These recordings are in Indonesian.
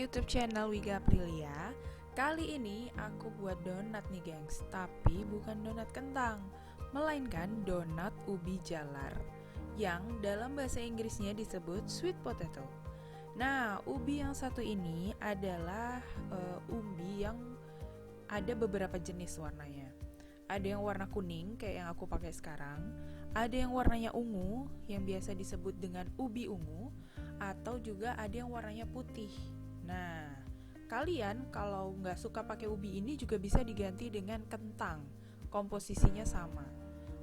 YouTube channel Wiga Aprilia. Kali ini aku buat donat nih gengs, tapi bukan donat kentang, melainkan donat ubi jalar yang dalam bahasa Inggrisnya disebut sweet potato. Nah, ubi yang satu ini adalah ubi yang ada beberapa jenis warnanya. Ada yang warna kuning kayak yang aku pakai sekarang, ada yang warnanya ungu yang biasa disebut dengan ubi ungu, atau juga ada yang warnanya putih. Nah, kalian kalau nggak suka pakai ubi ini juga bisa diganti dengan kentang. Komposisinya sama.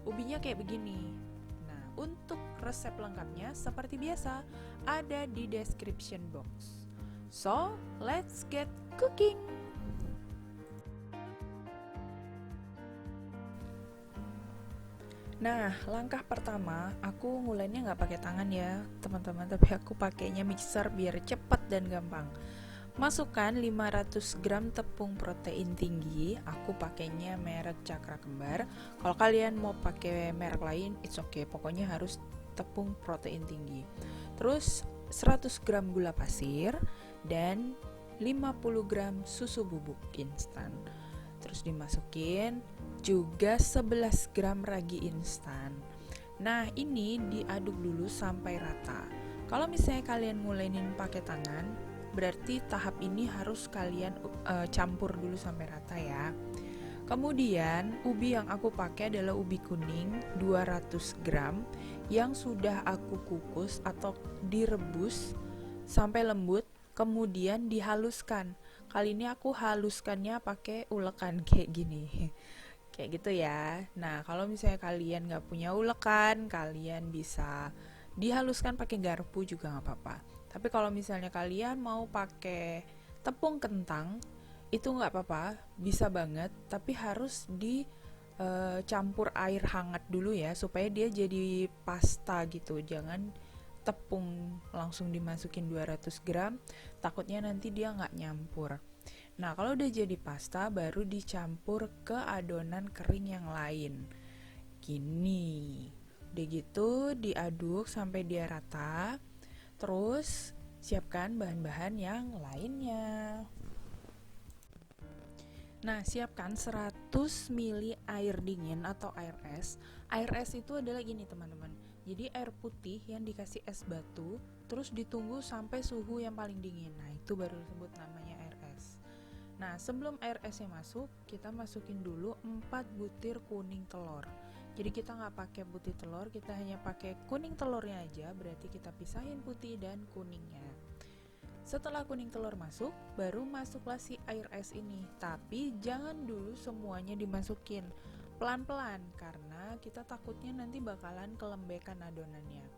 Ubinya kayak begini. Nah, untuk resep lengkapnya seperti biasa ada di description box. So, let's get cooking. Nah, langkah pertama, aku mulainya nggak pakai tangan ya, teman-teman, tapi aku pakainya mixer biar cepat dan gampang. Masukkan 500 gram tepung protein tinggi, aku pakainya merek Cakra Kembar. Kalau kalian mau pakai merek lain, it's okay, pokoknya harus tepung protein tinggi. Terus 100 gram gula pasir dan 50 gram susu bubuk instan. Terus dimasukin juga 11 gram ragi instan. Nah, ini diaduk dulu sampai rata. Kalau misalnya kalian mulainin pakai tangan, berarti tahap ini harus kalian campur dulu sampai rata ya. Kemudian ubi yang aku pakai adalah ubi kuning 200 gram yang sudah aku kukus atau direbus sampai lembut, kemudian dihaluskan. Kali ini aku haluskannya pakai ulekan kayak gini. Kayak gitu ya. Nah, kalau misalnya kalian nggak punya ulekan, kalian bisa dihaluskan pakai garpu juga nggak apa-apa. Tapi kalau misalnya kalian mau pakai tepung kentang, itu nggak apa-apa, bisa banget. Tapi harus dicampur air hangat dulu ya, supaya dia jadi pasta gitu. Jangan tepung langsung dimasukin 200 gram, takutnya nanti dia nggak nyampur. Nah, kalau udah jadi pasta, baru dicampur ke adonan kering yang lain. Gini. Udah gitu, diaduk sampai dia rata. Terus, siapkan bahan-bahan yang lainnya. Nah, siapkan 100 ml air dingin atau air es. Air es itu adalah gini, teman-teman. Jadi air putih yang dikasih es batu, terus ditunggu sampai suhu yang paling dingin. Nah, itu baru disebut namanya air es. Nah, sebelum air esnya masuk, kita masukin dulu 4 butir kuning telur. Jadi kita nggak pakai putih telur, kita hanya pakai kuning telurnya aja, berarti kita pisahin putih dan kuningnya. Setelah kuning telur masuk, baru masuklah si air es ini. Tapi jangan dulu semuanya dimasukin, pelan-pelan, karena kita takutnya nanti bakalan kelembekan adonannya.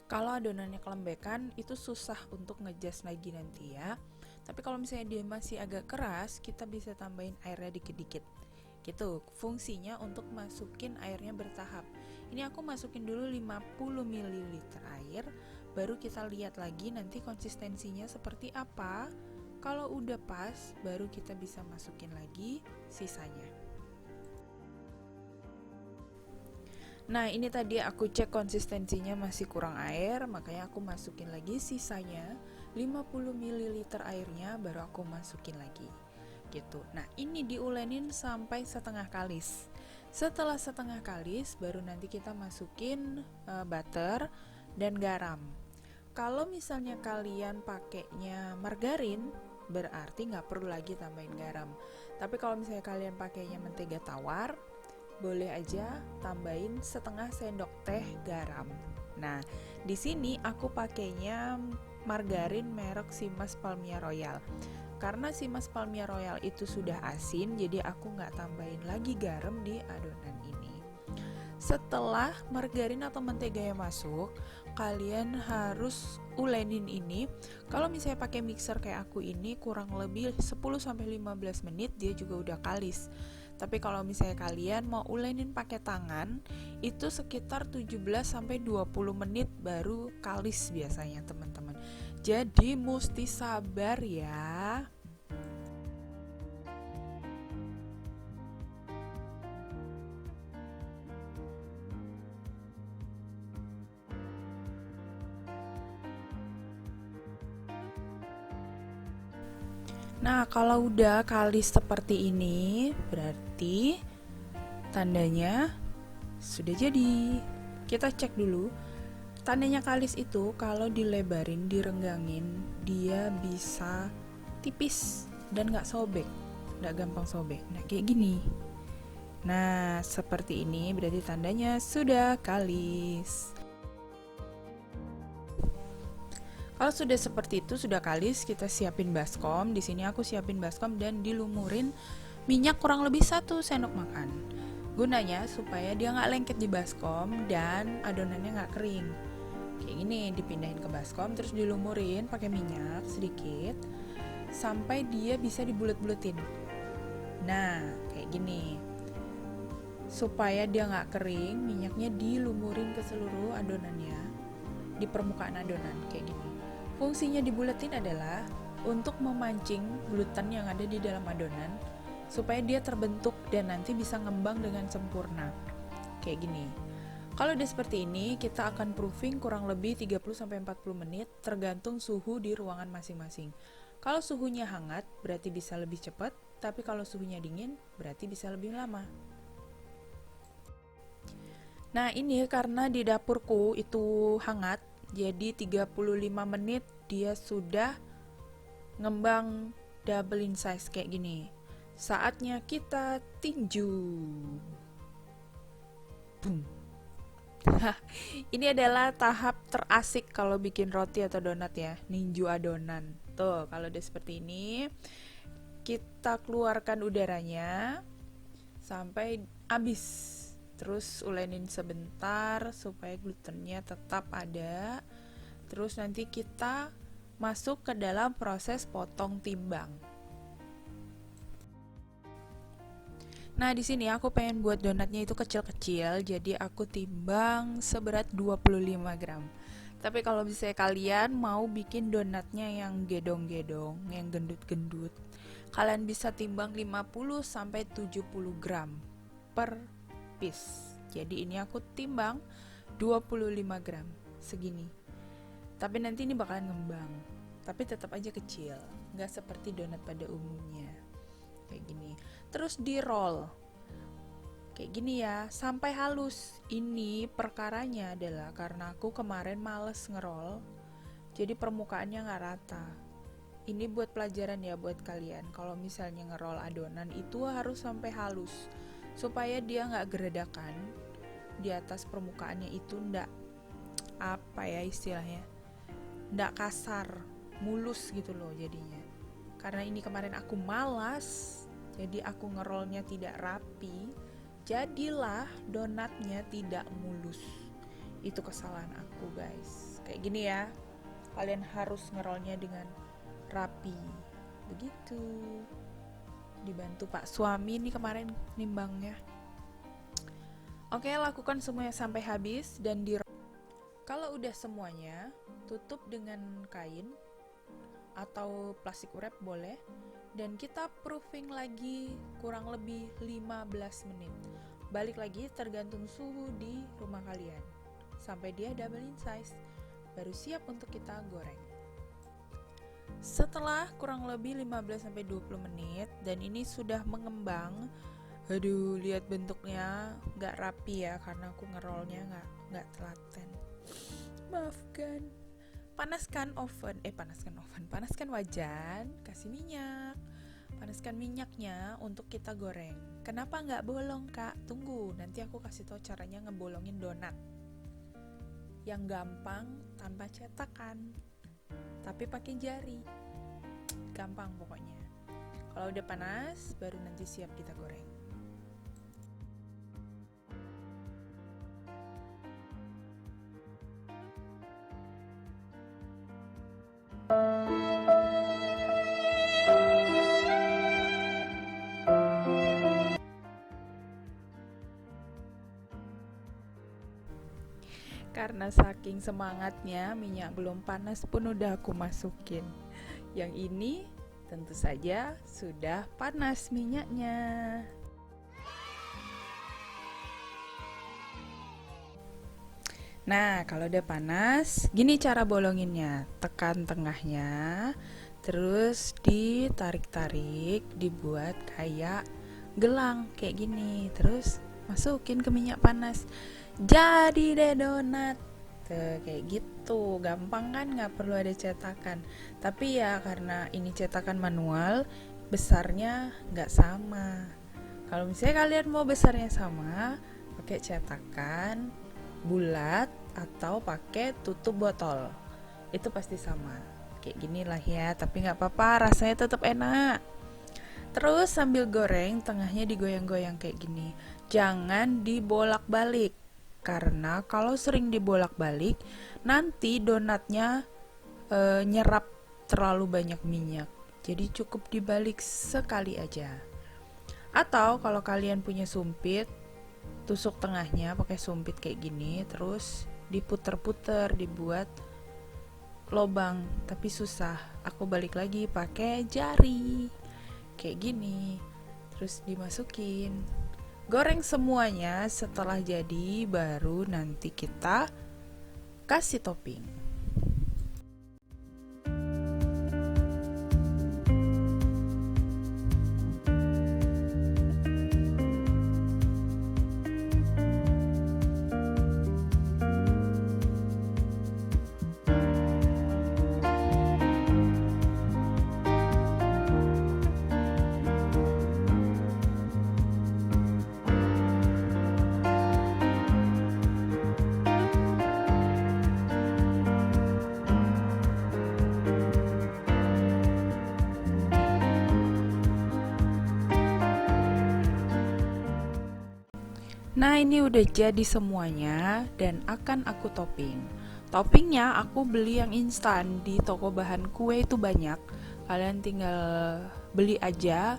Kalau adonannya kelembekan, itu susah untuk ngejas lagi nanti ya. Tapi kalau misalnya dia masih agak keras, kita bisa tambahin airnya dikit-dikit. Gitu, fungsinya untuk masukin airnya bertahap. Ini aku masukin dulu 50 ml air, baru kita lihat lagi nanti konsistensinya seperti apa. Kalau udah pas, baru kita bisa masukin lagi sisanya. Nah, ini tadi aku cek konsistensinya masih kurang air, makanya aku masukin lagi sisanya 50 ml airnya, baru aku masukin lagi gitu. Nah, ini diulenin sampai setengah kalis. Setelah setengah kalis, baru nanti kita masukin butter dan garam. Kalau misalnya kalian pakainya margarin, berarti nggak perlu lagi tambahin garam. Tapi kalau misalnya kalian pakainya mentega tawar, boleh aja tambahin setengah sendok teh garam. Nah, di sini aku pakainya margarin merek Simas Palmia Royal. Karena Simas Palmia Royal itu sudah asin, jadi aku nggak tambahin lagi garam di adonan ini. Setelah margarin atau mentega yang masuk, kalian harus ulenin ini. Kalau misalnya pakai mixer kayak aku ini, kurang lebih 10-15 menit dia juga udah kalis. Tapi kalau misalnya kalian mau ulenin pakai tangan, itu sekitar 17-20 menit baru kalis biasanya, teman-teman. Jadi mesti sabar ya. Nah, kalau udah kalis seperti ini, berarti tandanya sudah jadi. Kita cek dulu. Tandanya kalis itu kalau dilebarin, direnggangin, dia bisa tipis dan nggak sobek, nggak gampang sobek. Nah, kayak gini. Nah, seperti ini berarti tandanya sudah kalis. Kalau sudah seperti itu, sudah kalis, kita siapin baskom. Di sini aku siapin baskom dan dilumurin minyak kurang lebih 1 sendok makan. Gunanya supaya dia nggak lengket di baskom dan adonannya nggak kering. Kayak gini, dipindahin ke baskom, terus dilumurin pakai minyak sedikit sampai dia bisa dibulet-buletin. Nah, kayak gini. Supaya dia nggak kering, minyaknya dilumurin ke seluruh adonannya, di permukaan adonan, kayak gini. Fungsinya dibuletin adalah untuk memancing gluten yang ada di dalam adonan supaya dia terbentuk dan nanti bisa ngembang dengan sempurna, kayak gini. Kalau udah seperti ini, kita akan proofing kurang lebih 30-40 menit tergantung suhu di ruangan masing-masing. Kalau suhunya hangat, berarti bisa lebih cepat, tapi kalau suhunya dingin, berarti bisa lebih lama. Nah, ini karena di dapurku itu hangat, jadi 35 menit dia sudah ngembang double in size kayak gini. Saatnya kita tinju. Boom. Ini adalah tahap terasik kalau bikin roti atau donat ya, ninju adonan. Tuh, kalau udah seperti ini, kita keluarkan udaranya sampai habis. Terus ulenin sebentar supaya glutennya tetap ada. Terus nanti kita masuk ke dalam proses potong timbang. Nah, di sini aku pengen buat donatnya itu kecil-kecil, jadi aku timbang seberat 25 gram. Tapi kalau misalnya kalian mau bikin donatnya yang gedong-gedong, yang gendut-gendut, kalian bisa timbang 50 sampai 70 gram per piece. Jadi ini aku timbang 25 gram segini. Tapi nanti ini bakalan ngembang. Tapi tetap aja kecil, nggak seperti donat pada umumnya. Kayak gini. Terus di roll. Kayak gini ya, sampai halus. Ini perkaranya adalah karena aku kemarin males ngerol. Jadi permukaannya nggak rata. Ini buat pelajaran ya buat kalian. Kalau misalnya ngerol adonan itu harus sampai halus supaya dia nggak geradakan di atas permukaannya, itu ndak apa ya istilahnya, ndak kasar, mulus gitu loh jadinya. Karena ini kemarin aku malas, jadi aku ngerolnya tidak rapi, jadilah donatnya tidak mulus. Itu kesalahan aku guys. Kayak gini ya, kalian harus ngerolnya dengan rapi begitu. Dibantu Pak suami nih kemarin nimbangnya. Oke, lakukan semuanya sampai habis dan kalau udah semuanya, tutup dengan kain atau plastik wrap boleh, dan kita proofing lagi kurang lebih 15 menit. Balik lagi tergantung suhu di rumah kalian sampai dia double in size, baru siap untuk kita goreng. Setelah kurang lebih 15-20 menit dan ini sudah mengembang, aduh lihat bentuknya gak rapi ya karena aku ngerolnya gak telaten, maafkan. Panaskan wajan, kasih minyak, panaskan minyaknya untuk kita goreng. Kenapa gak bolong kak? Tunggu, nanti aku kasih tahu caranya ngebolongin donat yang gampang tanpa cetakan, tapi pakai jari. Gampang pokoknya. Kalau udah panas, baru nanti siap kita goreng. Karena saking semangatnya, minyak belum panas pun udah aku masukin. Yang ini tentu saja sudah panas minyaknya. Nah, kalau udah panas, gini cara bolonginnya. Tekan tengahnya, Terus ditarik-tarik, dibuat kayak gelang kayak gini. Terus masukin ke minyak panas. Jadi deh donat. Tuh, kayak gitu. Gampang kan, nggak perlu ada cetakan. Tapi ya karena ini cetakan manual, besarnya nggak sama. Kalau misalnya kalian mau besarnya sama, pakai cetakan bulat atau pakai tutup botol. Itu pasti sama. Kayak gini lah ya, tapi nggak apa-apa, rasanya tetap enak. Terus sambil goreng, tengahnya digoyang-goyang kayak gini. Jangan dibolak-balik, karena kalau sering dibolak-balik, nanti donatnya nyerap terlalu banyak minyak. Jadi cukup dibalik sekali aja. Atau kalau kalian punya sumpit, tusuk tengahnya pakai sumpit kayak gini, terus diputer-puter, dibuat lobang, tapi susah. Aku balik lagi pakai jari kayak gini, terus dimasukin, goreng semuanya. Setelah jadi baru nanti kita kasih topping. Nah, ini udah jadi semuanya dan akan aku topping. Toppingnya aku beli yang instan, di toko bahan kue itu banyak. Kalian tinggal beli aja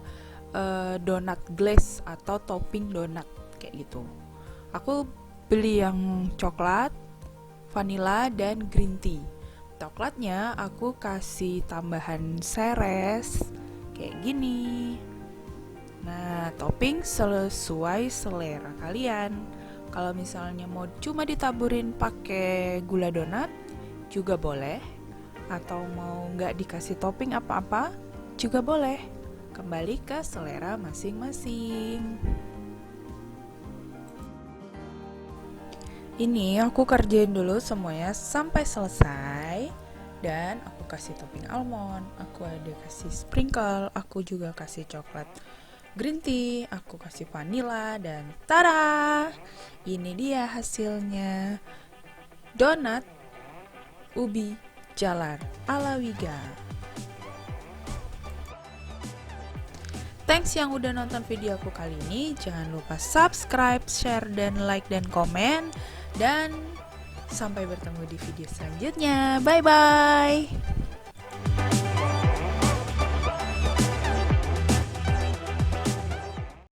donat glaze atau topping donat kayak gitu. Aku beli yang coklat, vanilla, dan green tea. Coklatnya aku kasih tambahan seres kayak gini. Nah, topping sesuai selera kalian. Kalau misalnya mau cuma ditaburin pakai gula donat juga boleh, atau mau nggak dikasih topping apa-apa juga boleh. Kembali ke selera masing-masing. Ini aku kerjain dulu semuanya sampai selesai. Dan aku kasih topping almond, aku ada kasih sprinkle, aku juga kasih coklat green tea, aku kasih vanilla, dan tada! Ini dia hasilnya. Donat ubi jalan ala Wiga. Thanks yang udah nonton video aku kali ini. Jangan lupa subscribe, share, dan like, dan komen. Dan sampai bertemu di video selanjutnya. Bye-bye!